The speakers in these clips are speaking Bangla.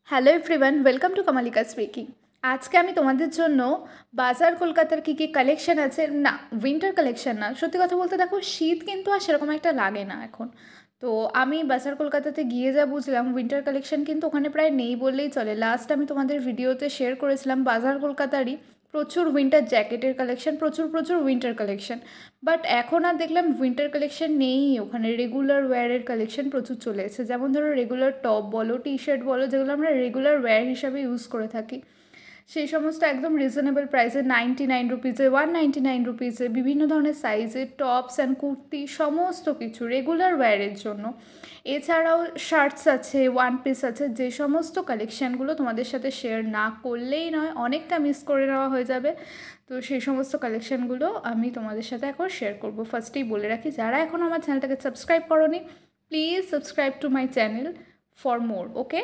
Hello everyone, welcome to Kamalika speaking. আজকে আমি তোমাদের জন্য বাজার কলকাতার কী কী কালেকশন আছে, না উইন্টার কালেকশন না, সত্যি কথা বলতে দেখো শীত কিন্তু আর সেরকম একটা লাগে না এখন। তো আমি বাজার কলকাতাতে গিয়ে যা বুঝলাম, উইন্টার কালেকশন কিন্তু ওখানে প্রায় নেই বললেই চলে। লাস্ট আমি তোমাদের ভিডিওতে শেয়ার করেছিলাম বাজার কলকাতারই প্রচুর উইন্টার জ্যাকেটের কালেকশন, প্রচুর প্রচুর উইন্টার কালেকশন। বাট এখন আর দেখলাম উইন্টার কালেকশন নেই ওখানে, রেগুলার ওয়্যারের কালেকশন প্রচুর চলে এসেছে। যেমন ধরো রেগুলার টপ বলো, টি শার্ট বলো, যেগুলো আমরা রেগুলার ওয়্যার হিসাবে ইউজ করে থাকি, সেই সমস্ত একদম রিজনেবল প্রাইসে 99 রুপিজে, 199 রুপিজে, বিভিন্ন ধরনের সাইজে টপস অ্যান্ড কুর্তি, সমস্ত কিছু রেগুলার ওয়্যারের জন্য। এছাড়াও শার্টস আছে, ওয়ান পিস আছে, যে সমস্ত কালেকশানগুলো তোমাদের সাথে শেয়ার না করলেই নয়, অনেকটা মিস করে নেওয়া হয়ে যাবে। তো সেই সমস্ত কালেকশানগুলো আমি তোমাদের সাথে এখন শেয়ার করবো। ফার্স্টেই বলে রাখি, যারা এখন আমার চ্যানেলটাকে সাবস্ক্রাইব করোনি, please subscribe to my channel for more, okay.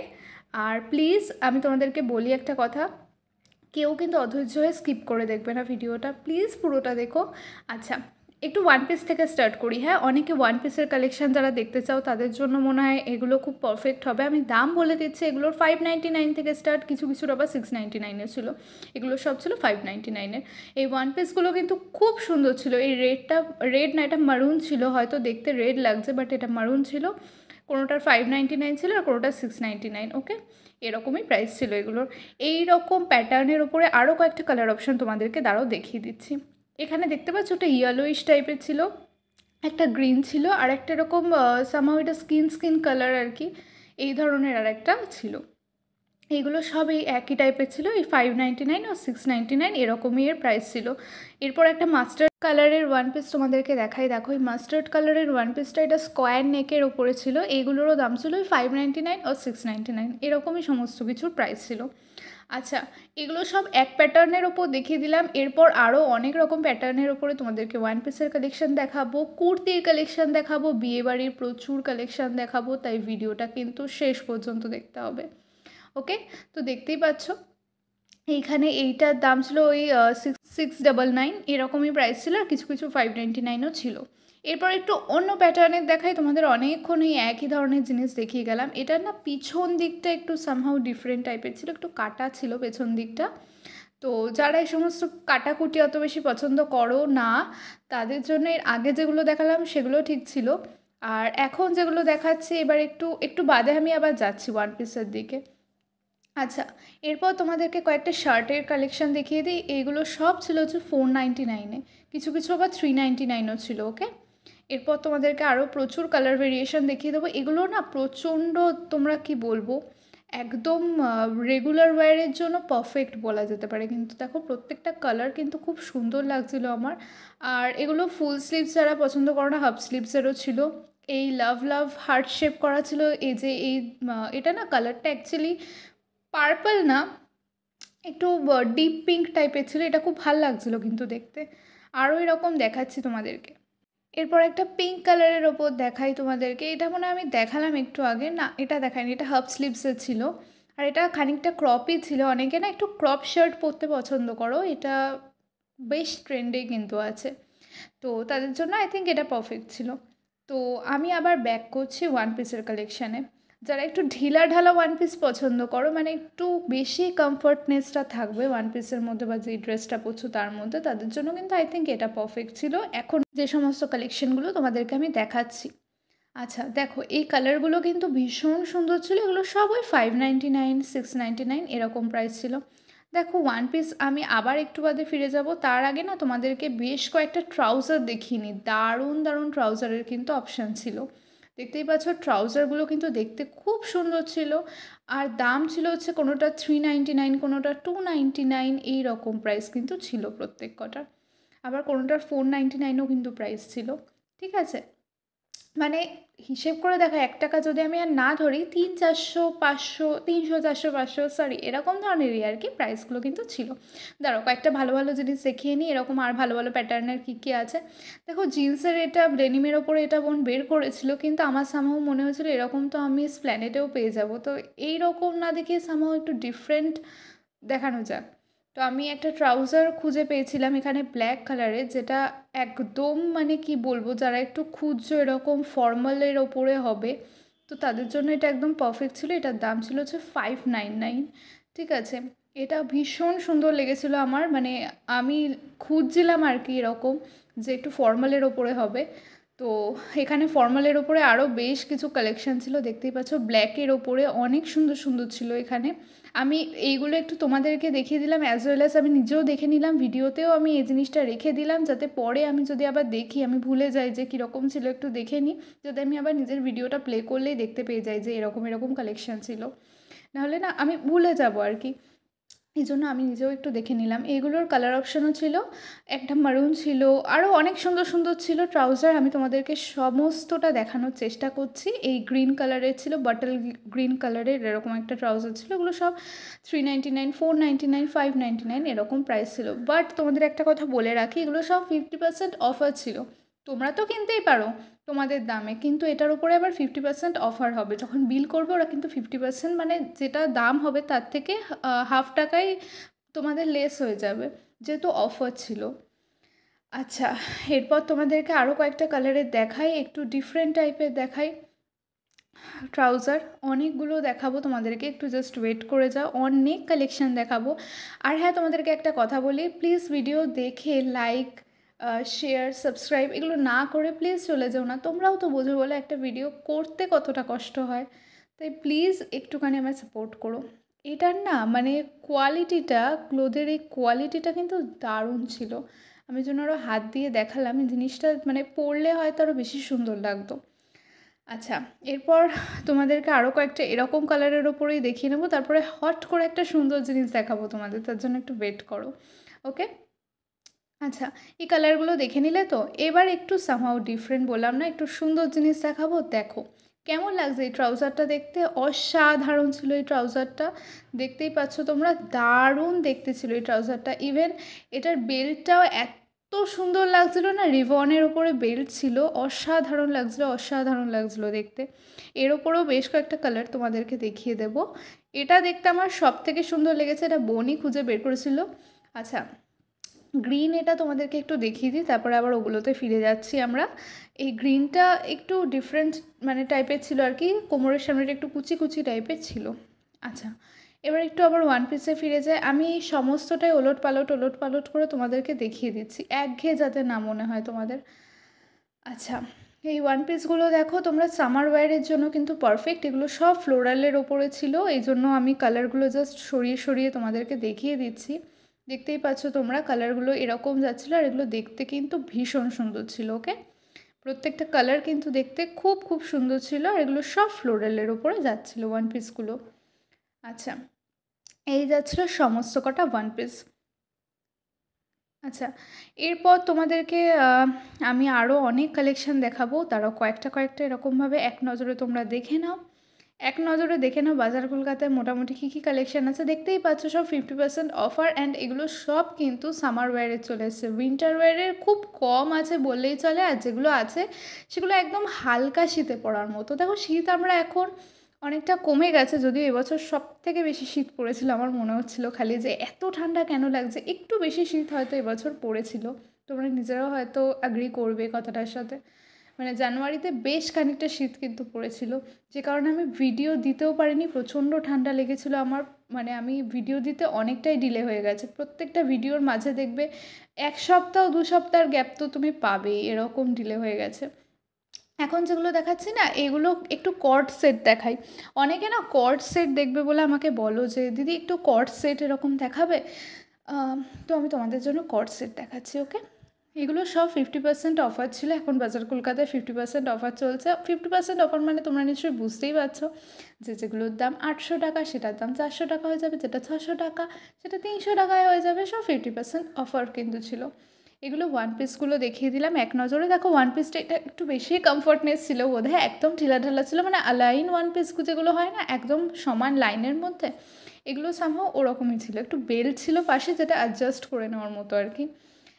আর প্লিজ আমি তোমাদেরকে বলি একটা কথা, কেউ কিন্তু অধৈর্য হয়ে স্কিপ করে দেখবে না ভিডিওটা, প্লিজ পুরোটা দেখো। আচ্ছা, একটু ওয়ান পিস থেকে স্টার্ট করি। হ্যাঁ, অনেকে ওয়ান পিসের কালেকশান যারা দেখতে চাও তাদের জন্য মনে হয় এগুলো খুব পারফেক্ট হবে। আমি দাম বলে দিচ্ছি, এগুলোর 599 থেকে স্টার্ট, কিছু কিছুর আবার 699 ছিল, এগুলো সব ছিল 599। এই ওয়ান পিসগুলো কিন্তু খুব সুন্দর ছিল। এই রেড না, এটা মারুন ছিল, হয়তো দেখতে রেড লাগছে বাট এটা মারুন ছিল। কোনোটার 599 ছিল আর কোনোটার 699, ওকে। এরকমই প্রাইস ছিল এগুলোর। এই রকম প্যাটার্নের ওপরে আরও কয়েকটা কালার অপশান তোমাদেরকে দাঁড়াও দেখিয়ে দিচ্ছি। এখানে দেখতে পাচ্ছ ওটা ইয়েলোইশ টাইপের ছিল, একটা গ্রিন ছিল, আর একটা এরকম সামহাও এটা স্কিন কালার আর কি, এই ধরনের আর একটা ছিল। এইগুলো সব এই একই টাইপের ছিল। এই 599 আর 699 এরকমই এর প্রাইস ছিল। এরপর একটা মাস্টার্ড কালারের ওয়ান পিস তোমাদেরকে দেখাই। দেখো এই মাস্টার্ড কালারের ওয়ান পিসটা, এটা স্কোয়ার নেকের ওপরে ছিল। এইগুলোরও দাম ছিল ওই 599 আর 699, এরকমই সমস্ত কিছুর প্রাইস ছিল। আচ্ছা, এগুলো সব এক প্যাটার্নের ওপর দেখিয়ে দিলাম। এরপর আরও অনেক রকম প্যাটার্নের ওপরে তোমাদেরকে ওয়ান পিসের কালেকশান দেখাবো, কুর্তির কালেকশান দেখাবো, বিয়েবাড়ির প্রচুর কালেকশান দেখাবো, তাই ভিডিওটা কিন্তু শেষ পর্যন্ত দেখতে হবে, ওকে। তো দেখতেই পাচ্ছ এইখানে এইটার দাম ছিল ওই 699, এরকমই প্রাইস ছিল, আর কিছু কিছু 599ও ছিল। এরপর একটু অন্য প্যাটার্নের দেখাই তোমাদের। অনেকক্ষণ এই একই ধরনের জিনিস দেখিয়ে গেলাম। এটার না পিছন দিকটা একটু সামহাউ ডিফারেন্ট টাইপের ছিল, একটু কাটা ছিল পেছন দিকটা। তো যারা এই সমস্ত কাটাকুটি অত বেশি পছন্দ করো না, তাদের জন্য এর আগে যেগুলো দেখালাম সেগুলো ঠিক ছিল, আর এখন যেগুলো দেখাচ্ছি এবার একটু একটু বাদে আমি আবার যাচ্ছি ওয়ান পিসের দিকে। আচ্ছা, এরপর তোমাদেরকে কয়েকটা শার্টের কালেকশান দেখিয়ে দিই। এইগুলো সব ছিল হচ্ছে 499-এ, কিছু কিছু আবার 399ও ছিল, ওকে। এরপর তোমাদেরকে আরও প্রচুর কালার ভেরিয়েশন দেখিয়ে দেবো। এগুলো না প্রচণ্ড, তোমরা কি বলবো, একদম রেগুলার ওয়্যারের জন্য পারফেক্ট বলা যেতে পারে। কিন্তু দেখো প্রত্যেকটা কালার কিন্তু খুব সুন্দর লাগছিলো আমার। আর এগুলো ফুল স্লিভস যারা পছন্দ করো না, হাফ স্লিভসেরও ছিল। এই লাভ লাভ হার্ট শেপ করা ছিল। এই যে এটা না কালারটা অ্যাকচুয়ালি পার্পল না, একটু ডিপ পিঙ্ক টাইপের ছিল। এটা খুব ভালো লাগছিলো কিন্তু দেখতে। আরও এরকম দেখাচ্ছি তোমাদেরকে। এরপর একটা পিঙ্ক কালারের ওপর দেখাই তোমাদেরকে। এটা মনে হয় আমি দেখালাম একটু আগে, না এটা দেখাইনি, এটা হাফ স্লিভসের ছিল, আর এটা খানিকটা ক্রপই ছিল। অনেকে না একটু ক্রপ শার্ট পরতে পছন্দ করো, এটা বেশ ট্রেন্ডে কিন্তু আছে, তো তাদের জন্য আই থিঙ্ক এটা পারফেক্ট ছিল। তো আমি আবার ব্যাক করছি ওয়ান পিসের কালেকশানে। যারা একটু ঢিলা ঢালা ওয়ান পিস পছন্দ করো, মানে একটু বেশি কমফর্টনেসটা থাকবে ওয়ান পিসের মধ্যে বা যে ড্রেসটা পরছো তার মধ্যে, তাদের জন্য কিন্তু আই থিঙ্ক এটা পারফেক্ট ছিল এখন যে সমস্ত কালেকশানগুলো তোমাদেরকে আমি দেখাচ্ছি। আচ্ছা দেখো, এই কালারগুলো কিন্তু ভীষণ সুন্দর ছিল। এগুলো সব ওই 599, 699 এরকম প্রাইস ছিল। দেখো ওয়ান পিস আমি আবার একটু বাদে ফিরে যাব, তার আগে না তোমাদেরকে বেশ কয়েকটা ট্রাউজার দেখিয়ে নিই। দারুণ দারুণ ট্রাউজারের কিন্তু অপশান ছিল। দেখতেই পাচ্ছ ট্রাউজারগুলো কিন্তু দেখতে খুব সুন্দর ছিল, আর দাম ছিল হচ্ছে কোনোটা 399, কোনোটা 299, এই রকম প্রাইস কিন্তু ছিল প্রত্যেক কটার। আবার কোনোটার 499ও কিন্তু প্রাইস ছিল, ঠিক আছে। মানে হিসেব করে দেখা, 1 টাকা যদি আমি আর না ধরি, 300, 400, 300, 400, 500, সরি এরকম ধরনেরই আর কি প্রাইসগুলো কিন্তু ছিল। দাঁড়াও কয়েকটা ভালো ভালো জিনিস দেখিয়ে নিই, এরকম আর ভালো ভালো প্যাটার্নের কী কী আছে। দেখো জিন্সের এটা ডেনিমের ওপরে এটা বোন বের করেছিল, কিন্তু আমার সামহাও মনে হয়েছিল এরকম তো আমি স্প্ল্যানেটেও পেয়ে যাব, তো এইরকম না দেখে সামহাও একটু ডিফারেন্ট দেখানো যাক। তো আমি একটা ট্রাউজার খুঁজে পেয়েছিলাম এখানে ব্ল্যাক কালারের, যেটা একদম মানে কি বলবো, যারা একটু খুঁজছো এরকম ফর্মালের ওপরে হবে, তো তাদের জন্য এটা একদম পারফেক্ট ছিল। এটার দাম ছিল হচ্ছে 599, ঠিক আছে। এটা ভীষণ সুন্দর লেগেছিলো আমার, মানে আমি খুঁজছিলাম আর কি এরকম যে একটু ফর্মালের ওপরে হবে। তো এখানে ফর্মালের ওপরে আরও বেশ কিছু কালেকশান ছিল, দেখতেই পাচ্ছ ব্ল্যাকের ওপরে অনেক সুন্দর সুন্দর ছিল এখানে। আমি এইগুলো একটু তোমাদেরকে দেখিয়ে দিলাম, অ্যাজ ওয়েল অ্যাজ আমি নিজেও দেখে নিলাম, ভিডিওতেও আমি এই জিনিসটা রেখে দিলাম, যাতে পরে আমি যদি আবার দেখি আমি ভুলে যাই যে কীরকম ছিল, একটু দেখে নিই, যাতে আমি আবার নিজের ভিডিওটা প্লে করলেই দেখতে পেয়ে যাই যে এরকম এরকম কালেকশান ছিল, নাহলে না আমি ভুলে যাব আর কি। এই জন্য আমি নিজেও একটু দেখে নিলাম। এইগুলোর কালার অপশানও ছিল, একটা মারুন ছিল, আরও অনেক সুন্দর সুন্দর ছিল ট্রাউজার। আমি তোমাদেরকে সমস্তটা দেখানোর চেষ্টা করছি। এই গ্রিন কালারের ছিল, বাটল গ্রিন কালারের এরকম একটা ট্রাউজার ছিল। এগুলো সব 399, 499, 599 এরকম প্রাইস ছিল। বাট তোমাদের একটা কথা বলে রাখি, এগুলো সব 50% অফার ছিল। তোমরা তো কিনতেই পারো তোমাদের দামে, কিন্তু এটার উপরে আবার 50% অফার হবে। যখন বিল করবে ওরা কিন্তু 50% মানে যেটা দাম হবে তার থেকে হাফ টাকায় তোমাদের লেস হয়ে যাবে, যেহেতু অফার ছিল। আচ্ছা, এরপর তোমাদেরকে আরও কয়েকটা কালারের দেখাই, একটু ডিফারেন্ট টাইপের দেখাই ট্রাউজার। অনেকগুলো দেখাবো তোমাদেরকে, একটু জাস্ট ওয়েট করে যাও, অনেক কালেকশান দেখাবো। আর হ্যাঁ, তোমাদেরকে একটা কথা বলি, প্লিজ ভিডিও দেখে লাইক, শেয়ার, সাবস্ক্রাইব এগুলো না করে প্লিজ চলে যাও না। তোমরাও তো বোঝো বলে একটা ভিডিও করতে কতটা কষ্ট হয়, তাই প্লিজ একটুখানি আমায় সাপোর্ট করো। এটার না মানে কোয়ালিটিটা, ক্লোথের এই কোয়ালিটিটা কিন্তু দারুণ ছিল। আমি জন্য আরও হাত দিয়ে দেখালাম, এই জিনিসটা মানে পরলে হয়তো আরও বেশি সুন্দর লাগতো। আচ্ছা, এরপর তোমাদেরকে আরও কয়েকটা এরকম কালারের ওপরেই দেখিয়ে নেবো, তারপরে হট করে একটা সুন্দর জিনিস দেখাবো তোমাদের, তার জন্য একটু ওয়েট করো, ওকে। আচ্ছা, এই কালারগুলো দেখে নিলে তো, এবার একটু সামহাউ ডিফারেন্ট বললাম না, একটু সুন্দর জিনিস দেখাবো। দেখো কেমন লাগছে এই ট্রাউজারটা দেখতে, অসাধারণ ছিল এই ট্রাউজারটা, দেখতেই পাচ্ছ তোমরা, দারুণ দেখতে ছিল এই ট্রাউজারটা। ইভেন এটার বেল্টটাও এত সুন্দর লাগছিলো না, রিবনের ওপরে বেল্ট ছিল, অসাধারণ লাগছিলো, অসাধারণ লাগছিলো দেখতে। এর ওপরেও বেশ কয়েকটা কালার তোমাদেরকে দেখিয়ে দেব। এটা দেখতে আমার সব থেকে সুন্দর লেগেছে, এটা বোনই খুঁজে বের করেছিল। আচ্ছা, গ্রিন, এটা তোমাদেরকে একটু দেখিয়ে দিই, তারপরে আবার ওগুলোতে ফিরে যাচ্ছি আমরা। এই গ্রিনটা একটু ডিফারেন্ট মানে টাইপের ছিল আর কি, কোমরের সামনেটা একটু কুচি কুচি টাইপের ছিল। আচ্ছা, এবার একটু আবার ওয়ান পিসে ফিরে যায়। আমি সমস্তটাই ওলট পালট করে তোমাদেরকে দেখিয়ে দিচ্ছি, একঘেয়ে যাতে না মনে হয় তোমাদের। আচ্ছা, এই ওয়ান পিসগুলো দেখো তোমরা, সামার ওয়্যারের জন্য কিন্তু পারফেক্ট। এগুলো সব ফ্লোরালের ওপরে ছিল, এই জন্য আমি কালারগুলো জাস্ট সরিয়ে সরিয়ে তোমাদেরকে দেখিয়ে দিচ্ছি। দেখতেই পাচ্ছ তোমরা, কালারগুলো এরকম যাচ্ছিলো, আর এগুলো দেখতে কিন্তু ভীষণ সুন্দর ছিল, ওকে। প্রত্যেকটা কালার কিন্তু দেখতে খুব খুব সুন্দর ছিল, আর এগুলো সব ফ্লোরালের ওপরে যাচ্ছিলো ওয়ান পিসগুলো। আচ্ছা, এই যাচ্ছিলো সমস্ত কটা ওয়ান পিস। আচ্ছা, এরপর তোমাদেরকে আমি আরও অনেক কালেকশান দেখাবো, তারাও কয়েকটা এরকমভাবে এক নজরে তোমরা দেখে নাও। বাজার কলকাতায় মোটামুটি কী কী কালেকশান আছে দেখতেই পাচ্ছ, সব 50% অফার। অ্যান্ড এগুলো সব কিন্তু সামার ওয়্যারে চলে এসেছে, উইন্টার ওয়্যারের খুব কম আছে বললেই চলে, আর যেগুলো আছে সেগুলো একদম হালকা শীতে পড়ার মতো। দেখো শীত আমরা এখন অনেকটা কমে গেছে, যদিও এবছর সব থেকে বেশি শীত পড়েছিল, আমার মনে হচ্ছিলো খালি যে এত ঠান্ডা কেন লাগছে, একটু বেশি শীত হয়তো এবছর পড়েছিল। তোমরা নিজেরাও হয়তো অ্যাগ্রি করবে কথাটার সাথে, মানে জানুয়ারিতে বেশ খানিকটা শীত কিন্তু পড়েছিল, যে কারণে আমি ভিডিও দিতেও পারিনি, প্রচণ্ড ঠান্ডা লেগেছিলো আমার, মানে আমি ভিডিও দিতে অনেকটাই ডিলে হয়ে গেছে। প্রত্যেকটা ভিডিওর মাঝে দেখবে 1 সপ্তাহ 2 সপ্তাহের গ্যাপ তো তুমি পাবেই, এরকম ডিলে হয়ে গেছে। এখন যেগুলো দেখাচ্ছি না, এগুলো একটু কর্ড সেট দেখাই। অনেকে না কর্ড সেট দেখবে বলে আমাকে বলো যে দিদি একটু কর্ড সেট এরকম দেখাবে, তো আমি তোমাদের জন্য কর্ড সেট দেখাচ্ছি, ওকে। এগুলো সব 50% অফার ছিল, এখন বাজার কলকাতায় 50% অফার চলছে। 50% অফার মানে তোমরা নিশ্চয়ই বুঝতেই পারছো যে যেগুলোর দাম 800 টাকা সেটার দাম 400 টাকা হয়ে যাবে, যেটা 600 টাকা সেটা 300 টাকায় হয়ে যাবে, সব 50% অফার কিন্তু ছিল। এগুলো ওয়ান পিসগুলো দেখিয়ে দিলাম এক নজরে। দেখো ওয়ান পিসটা এটা একটু বেশি কমফর্টনেস ছিল বোধহয়, একদম ঢিলাঢালা ছিল, মানে আলাইন ওয়ান পিস যেগুলো হয় না একদম সমান লাইনের মধ্যে, এগুলো সামহাও ওরকমই ছিল। একটু বেল্ট ছিল পাশে, যেটা অ্যাডজাস্ট করে নেওয়ার মতো আর কি।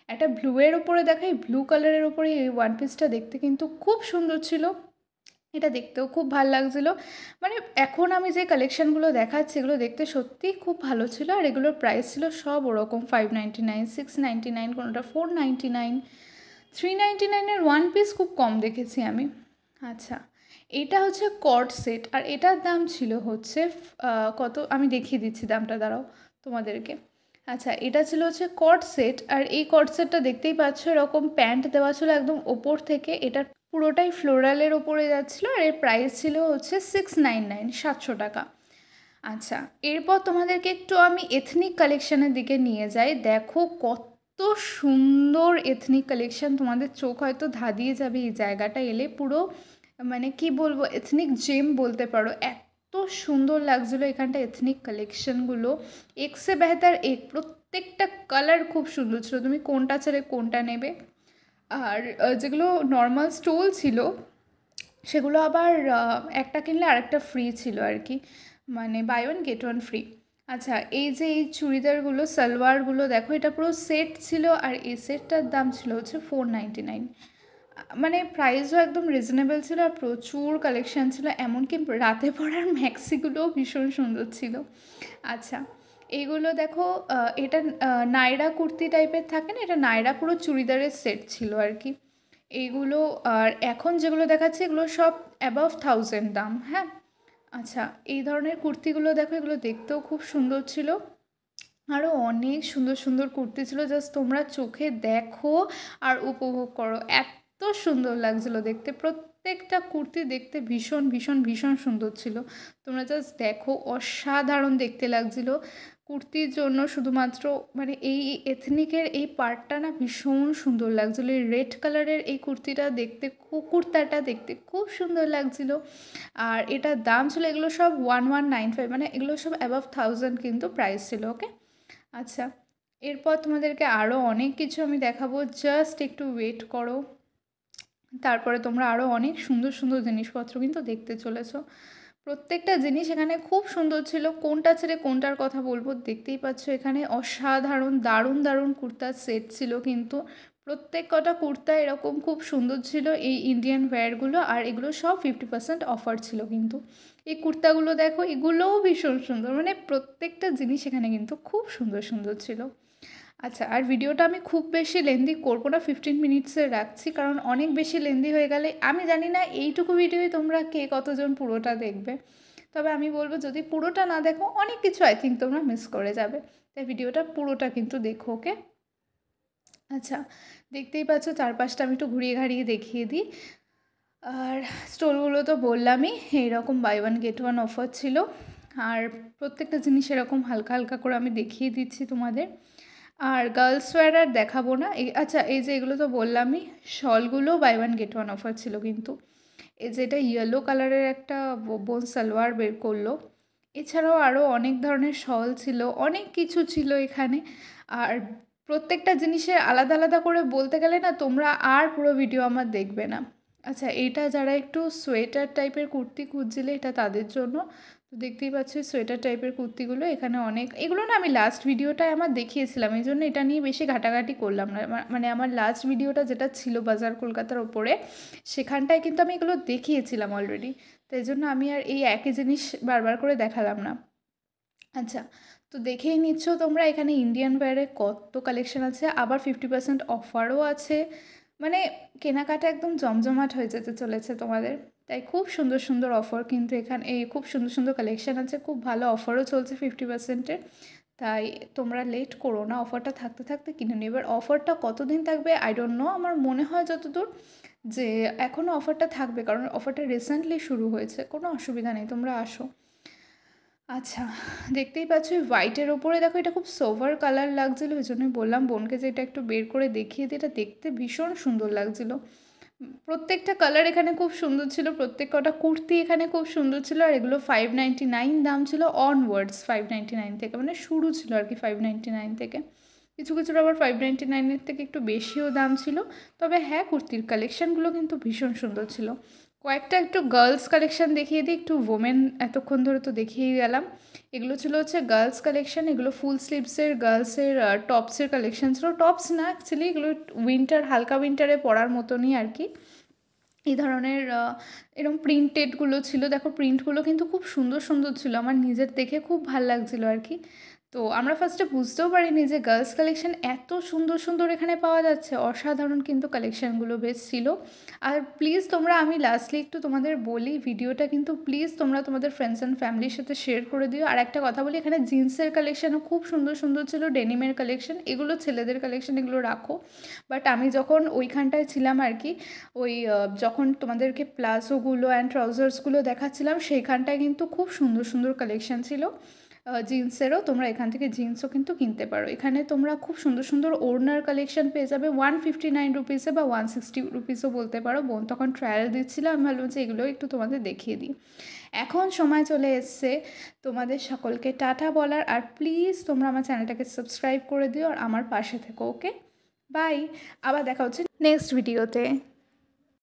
একটা ব্লুয়ের ওপরে দেখাই, ব্লু কালারের ওপরে এই ওয়ান পিসটা দেখতে কিন্তু খুব সুন্দর ছিল, এটা দেখতেও খুব ভালো লাগছিলো। মানে এখন আমি যে কালেকশানগুলো দেখাচ্ছি এগুলো দেখতে সত্যিই খুব ভালো ছিল, আর এগুলোর প্রাইস ছিল সব ওরকম 599, 699, কোনোটা 499, 399 ওয়ান পিস খুব কম দেখেছি আমি। আচ্ছা, এটা হচ্ছে কর্ড সেট, আর এটার দাম ছিল হচ্ছে কত আমি দেখিয়ে দিচ্ছি দামটা, দাঁড়াও তোমাদেরকে। আচ্ছা, এটা ছিল হচ্ছে কর্ড সেট, আর এই কর্ড সেটটা দেখতেই পাচ্ছ এরকম প্যান্ট দেওয়া ছিল একদম ওপর থেকে, এটা পুরোটাই ফ্লোরালের ওপরে যাচ্ছিলো, আর এর প্রাইস ছিল হচ্ছে 699, 700 টাকা। আচ্ছা, এরপর তোমাদেরকে একটু আমি এথনিক কালেকশানের দিকে নিয়ে যাই। দেখো কত সুন্দর এথনিক কালেকশান, তোমাদের চোখ হয়তো ধাঁধিয়ে যাবে এই জায়গাটা এলে। পুরো মানে কি বলবো, এথনিক জেম বলতে পারো, এত সুন্দর লাগছিলো এখানটা এথনিক কালেকশানগুলো। এক সে বেহতার এক, প্রত্যেকটা কালার খুব সুন্দর ছিল, তুমি কোনটা ছেড়ে কোনটা নেবে। আর যেগুলো নর্মাল স্টোল ছিল সেগুলো আবার একটা কিনলে আরেকটা ফ্রি ছিল আর কি, মানে buy one get one free. আচ্ছা, এই যে এই চুড়িদারগুলো সালোয়ারগুলো দেখো, এটা পুরো সেট ছিল, আর এই সেটটার দাম ছিল হচ্ছে 499। মানে প্রাইসও একদম রিজনেবল ছিল, আর প্রচুর কালেকশান ছিল, এমনকি রাতে পরার ম্যাক্সিগুলোও ভীষণ সুন্দর ছিল। আচ্ছা, এইগুলো দেখো, এটা নায়রা কুর্তি টাইপের থাকে না, এটা নায়রা পুরো চুড়িদারের সেট ছিল আর কি এইগুলো। আর এখন যেগুলো দেখাচ্ছে এগুলো সব অ্যাবাভ 1000 দাম। হ্যাঁ, আচ্ছা, এই ধরনের কুর্তিগুলো দেখো, এগুলো দেখতেও খুব সুন্দর ছিল, আরও অনেক সুন্দর সুন্দর কুর্তি ছিল, জাস্ট তোমরা চোখে দেখো আর উপভোগ করো, এত সুন্দর লাগছিলো দেখতে। প্রত্যেকটা কুর্তি দেখতে ভীষণ ভীষণ ভীষণ সুন্দর ছিল, তোমরা জাস্ট দেখো, অসাধারণ দেখতে লাগছিলো। কুর্তির জন্য শুধুমাত্র মানে এই এথনিকের এই পার্টটা না ভীষণ সুন্দর লাগছিলো, এই রেড কালারের এই কুর্তিটা দেখতে কুর্তাটা দেখতে খুব সুন্দর লাগছিলো। আর এটার দাম ছিল, এগুলো সব 1195, মানে এগুলো সব অ্যাবাভ 1000 কিন্তু প্রাইস ছিল। ওকে, আচ্ছা, এরপর তোমাদেরকে আরও অনেক কিছু আমি দেখাবো, জাস্ট একটু ওয়েট করো, তারপরে তোমরা আরও অনেক সুন্দর সুন্দর জিনিসপত্র কিন্তু দেখতে চলেছো। প্রত্যেকটা জিনিস এখানে খুব সুন্দর ছিল, কোনটা ছেড়ে কোনটার কথা বলবো, দেখতেই পাচ্ছ এখানে অসাধারণ দারুণ দারুণ কুর্তার সেট ছিল কিন্তু। প্রত্যেক কটা কুর্তা এরকম খুব সুন্দর ছিল এই ইন্ডিয়ান ওয়্যারগুলো, আর এগুলো সব 50% অফার ছিল কিন্তু। এই কুর্তাগুলো দেখো, এগুলোও ভীষণ সুন্দর, মানে প্রত্যেকটা জিনিস এখানে কিন্তু খুব সুন্দর সুন্দর ছিল। আচ্ছা, আর ভিডিওটা আমি খুব বেশি লেন্দি করবো না, 15 মিনিটসের রাখছি, কারণ অনেক বেশি লেন্দি হয়ে গেলে আমি জানি না এইটুকু ভিডিওই তোমরা কে কতজন পুরোটা দেখবে। তবে আমি বলবো যদি পুরোটা না দেখো অনেক কিছু আই থিঙ্ক তোমরা মিস করে যাবে, তাই ভিডিওটা পুরোটা কিন্তু দেখো। ওকে, আচ্ছা, দেখতেই পাচ্ছ চারপাশটা আমি একটু ঘুরিয়ে ঘাড়িয়ে দেখিয়ে দিই। আর স্টোরগুলো তো বললামই, এইরকম buy one get one offer ছিল, আর প্রত্যেকটা জিনিস এরকম হালকা হালকা করে আমি দেখিয়ে দিচ্ছি তোমাদের। আর গার্লস ওয়্যার আর দেখাবো না। আচ্ছা, এই যে এগুলো তো বললামই, শলগুলো buy one get one offer ছিল কিন্তু। এই যে এটা ইয়েলো কালারের একটা বোন সালোয়ার বের করলো, এছাড়াও আরও অনেক ধরনের শল ছিল, অনেক কিছু ছিল এখানে। আর প্রত্যেকটা জিনিসের আলাদা আলাদা করে বলতে গেলে না তোমরা আর পুরো ভিডিও আমার দেখবে না। আচ্ছা, এটা যারা একটু সোয়েটার টাইপের কুর্তি খুঁজছিলে এটা তাদের জন্য, তো দেখতেই পাচ্ছ সোয়েটার টাইপের কুর্তিগুলো এখানে অনেক, এগুলো না আমি লাস্ট ভিডিওটায় আমার দেখিয়েছিলাম, এই জন্য এটা নিয়ে বেশি ঘাটাঘাটি করলাম না। মানে আমার লাস্ট ভিডিওটা যেটা ছিল বাজার কলকাতার ওপরে, সেখানটায় কিন্তু আমি এগুলো দেখিয়েছিলাম অলরেডি, তাই জন্য আমি আর এই একই জিনিস বারবার করে দেখালাম না। আচ্ছা, তো দেখেই নিচ্ছ তোমরা এখানে ইন্ডিয়ান ওয়্যারে কত কালেকশন আছে, আবার 50% অফারও আছে, মানে কেনাকাটা একদম জমজমাট হয়ে যেতে চলেছে তোমাদের। তাই খুব সুন্দর সুন্দর অফার কিন্তু এখানে, এই খুব সুন্দর সুন্দর কালেকশান আছে, খুব ভালো অফারও চলছে 50%-এর। তাই তোমরা লেট করো না, অফারটা থাকতে থাকতে কিনে নিও। এবার অফারটা কতদিন থাকবে আই ডোন্ট নো, আমার মনে হয় যতদূর যে এখনও অফারটা থাকবে, কারণ অফারটা রিসেন্টলি শুরু হয়েছে, কোনো অসুবিধা নেই, তোমরা আসো। আচ্ছা, দেখতেই পাচ্ছ হোয়াইটের ওপরে দেখো, এটা খুব সোভার কালার লাগছিলো, ওই জন্যই বললাম বোনকে যে এটা একটু বের করে দেখিয়ে দিই, এটা দেখতে ভীষণ সুন্দর লাগছিলো। প্রত্যেকটা কালার এখানে খুব সুন্দর ছিল, প্রত্যেক কটা কুর্তি এখানে খুব সুন্দর ছিল, আর এগুলো 599 দাম ছিল অনওয়ার্ডস, 599 থেকে, মানে শুরু ছিল আর কি 599 থেকে। কিছু কিছুর আবার 599-এর থেকে একটু বেশিও দাম ছিল। তবে হ্যাঁ, কুর্তির কালেকশানগুলো কিন্তু ভীষণ সুন্দর ছিল। কয়েকটা একটু গার্লস কালেকশান দেখিয়ে দিই, একটু ওমেন এতক্ষণ ধরে তো দেখিয়েই গেলাম। এগুলো ছিল হচ্ছে গার্লস কালেকশান, এগুলো ফুল স্লিভসের গার্লসের টপসের কালেকশান ছিল, টপস না অ্যাকচুয়ালি, এগুলো উইন্টার, হালকা উইন্টারে পরার মতনই আর কি। এই ধরনের এরকম প্রিন্টেডগুলো ছিল, দেখো প্রিন্টগুলো কিন্তু খুব সুন্দর সুন্দর ছিল, আমার নিজের দেখে খুব ভাল লাগছিলো আর কি। তো আমরা ফার্স্টে বুঝতেও পারিনি যে গার্লস কালেকশন এত সুন্দর সুন্দর এখানে পাওয়া যাচ্ছে। অসাধারণ কিন্তু কালেকশানগুলো বেশ ছিল। আর প্লিজ তোমরা, আমি লাস্টলি একটু তোমাদের বলি, ভিডিওটা কিন্তু প্লিজ তোমরা তোমাদের ফ্রেন্ডস অ্যান্ড ফ্যামিলির সাথে শেয়ার করে দিও। আর একটা কথা বলি, এখানে জিন্সের কালেকশানও খুব সুন্দর সুন্দর ছিল, ডেনিমের কালেকশন, এগুলো ছেলেদের কালেকশন, এগুলো রাখো। বাট আমি যখন ওইখানটায় ছিলাম আর কি, ওই যখন তোমাদেরকে প্লাজোগুলো অ্যান্ড ট্রাউজার্সগুলো দেখাচ্ছিলাম, সেইখানটায় কিন্তু খুব সুন্দর সুন্দর কালেকশান ছিল জিন্সেরও। তোমরা এখান থেকে জিন্সও কিন্তু কিনতে পারো। এখানে তোমরা খুব সুন্দর সুন্দর ওড়নার কালেকশন পেয়ে যাবে 159 রুপিসে বা 160 রুপিসও বলতে পারো। বোন তখন ট্রায়াল দিচ্ছিল, আমি ভাবলাম যে এগুলো একটু তোমাদের দেখিয়ে দিই। এখন সময় চলে এসছে তোমাদের সকলকে টাটা বলার। আর প্লিজ তোমরা আমার চ্যানেলটাকে সাবস্ক্রাইব করে দিও আর আমার পাশে থেকো। ওকে, বাই, আবার দেখা হচ্ছে নেক্সট ভিডিওতে।